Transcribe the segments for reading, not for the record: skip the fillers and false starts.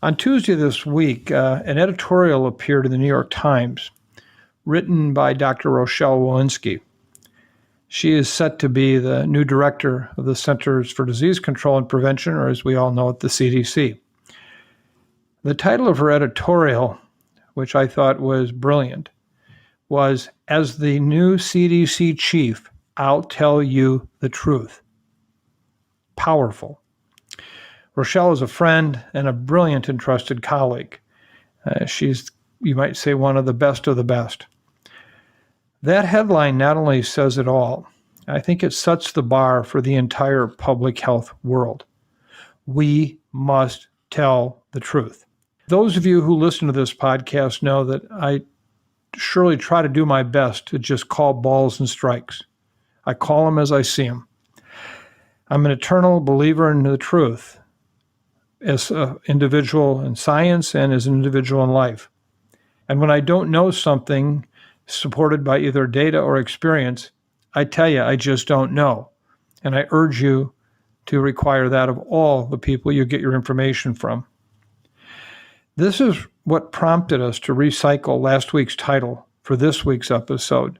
On Tuesday this week, an editorial appeared in the New York Times, written by Dr. Rochelle Walensky. She is set to be the new director of the Centers for Disease Control and Prevention, or as we all know it, the CDC. The title of her editorial, which I thought was brilliant, was, "As the new CDC chief, I'll tell you the truth." Powerful. Rochelle is a friend and a brilliant and trusted colleague. She's, you might say, one of the best of the best. That headline not only says it all, I think it sets the bar for the entire public health world. We must tell the truth. Those of you who listen to this podcast know that I surely try to do my best to just call balls and strikes. I call them as I see them. I'm an eternal believer in the truth as an individual in science and as an individual in life. And when I don't know something supported by either data or experience, I tell you, I just don't know. And I urge you to require that of all the people you get your information from. This is what prompted us to recycle last week's title for this week's episode,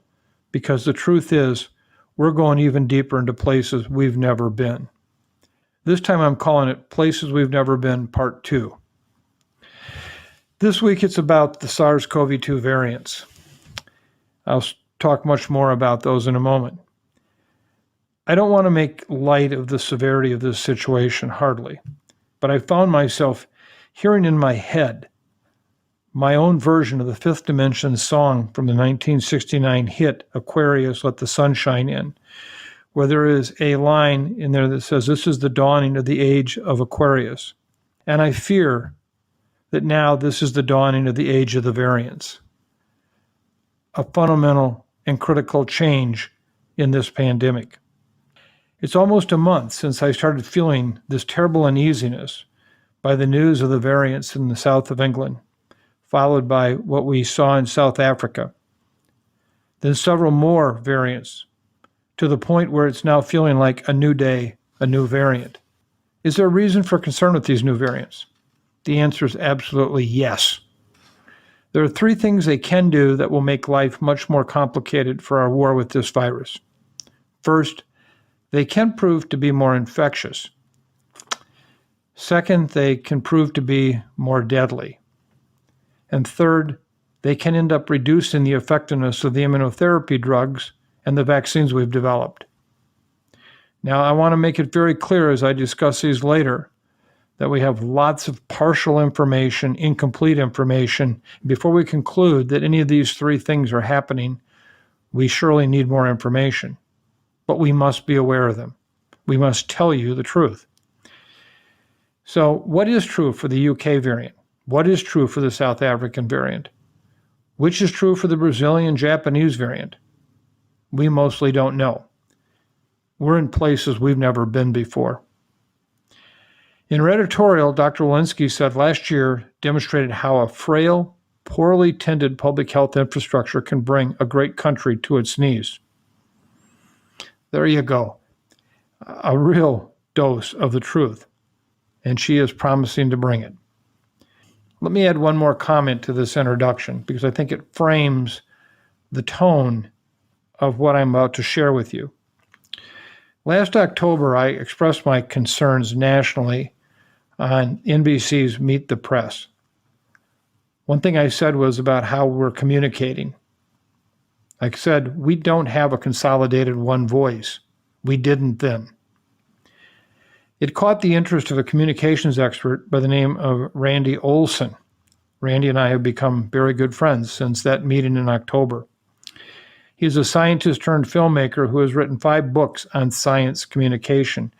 because the truth is, we're going even deeper into places we've never been. This time I'm calling it Places We've Never Been, Part 2. This week it's about the SARS-CoV-2 variants. I'll talk much more about those in a moment. I don't want to make light of the severity of this situation, hardly, but I found myself hearing in my head my own version of the Fifth Dimension song from the 1969 hit Aquarius, Let the Sunshine In, where there is a line in there that says, "This is the dawning of the age of Aquarius." And I fear that now this is the dawning of the age of the variants. A fundamental and critical change in this pandemic. It's almost a month since I started feeling this terrible uneasiness by the news of the variants in the south of England, followed by what we saw in South Africa. Then several more variants, to the point where it's now feeling like a new day, a new variant. Is there a reason for concern with these new variants? The answer is absolutely yes. There are three things they can do that will make life much more complicated for our war with this virus. First, they can prove to be more infectious. Second, they can prove to be more deadly. And third, they can end up reducing the effectiveness of the immunotherapy drugs and the vaccines we've developed. Now, I want to make it very clear as I discuss these later that we have lots of partial information, incomplete information. Before we conclude that any of these three things are happening, we surely need more information. But we must be aware of them. We must tell you the truth. So, what is true for the UK variant? What is true for the South African variant? Which is true for the Brazilian Japanese variant? We mostly don't know. We're in places we've never been before. In her editorial, Dr. Walensky said last year demonstrated how a frail, poorly tended public health infrastructure can bring a great country to its knees. There you go. A real dose of the truth. And she is promising to bring it. Let me add one more comment to this introduction, because I think it frames the tone of what I'm about to share with you. Last October, I expressed my concerns nationally on NBC's Meet the Press. One thing I said was about how we're communicating. I said, we don't have a consolidated one voice. We didn't then. It caught the interest of a communications expert by the name of Randy Olson. Randy and I have become very good friends since that meeting in October. He's a scientist turned filmmaker who has written 5 books on science communication.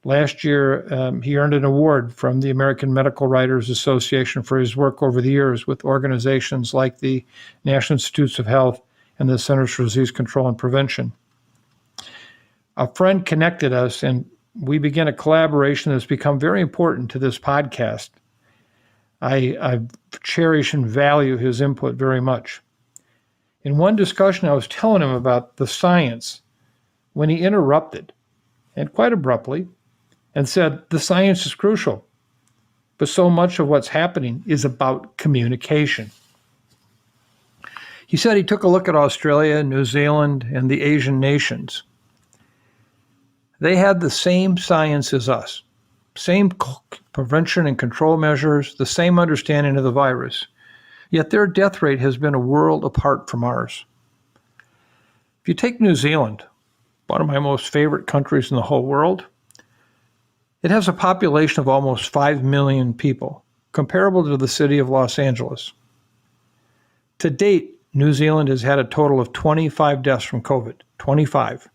Last year, he earned an award from the American Medical Writers Association for his work over the years with organizations like the National Institutes of Health and the Centers for Disease Control and Prevention. A friend connected us, and we began a collaboration that's become very important to this podcast. I cherish and value his input very much. In one discussion, I was telling him about the science when he interrupted, and quite abruptly, and said, "The science is crucial, but so much of what's happening is about communication. He said he took a look at Australia, New Zealand, and the Asian nations. They had the same science as us, same prevention and control measures, the same understanding of the virus, yet their death rate has been a world apart from ours. If you take New Zealand, one of my most favorite countries in the whole world, it has a population of almost 5 million people, comparable to the city of Los Angeles. To date, New Zealand has had a total of 25 deaths from COVID. 25.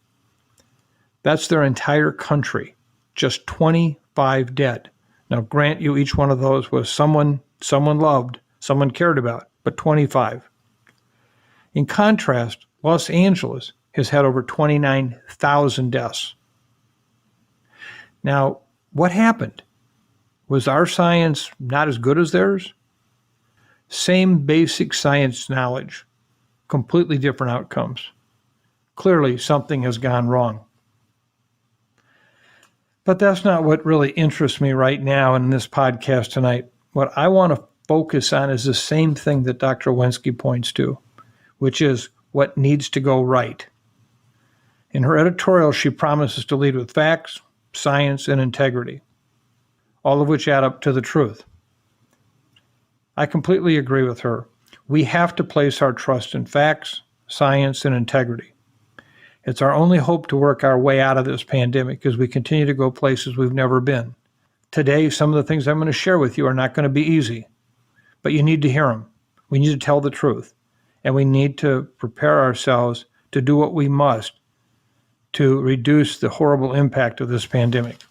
That's their entire country. Just 25 dead. Now, grant you each one of those was someone loved, someone cared about, but 25. In contrast, Los Angeles has had over 29,000 deaths. Now, what happened? Was our science not as good as theirs? Same basic science knowledge, completely different outcomes. Clearly, something has gone wrong. But that's not what really interests me right now in this podcast tonight. What I want to focus on is the same thing that Dr. Wensky points to, which is what needs to go right. In her editorial, she promises to lead with facts, science, and integrity, all of which add up to the truth. I completely agree with her. We have to place our trust in facts, science, and integrity. It's our only hope to work our way out of this pandemic as we continue to go places we've never been. Today, some of the things I'm going to share with you are not going to be easy, but you need to hear them. We need to tell the truth, and we need to prepare ourselves to do what we must to reduce the horrible impact of this pandemic.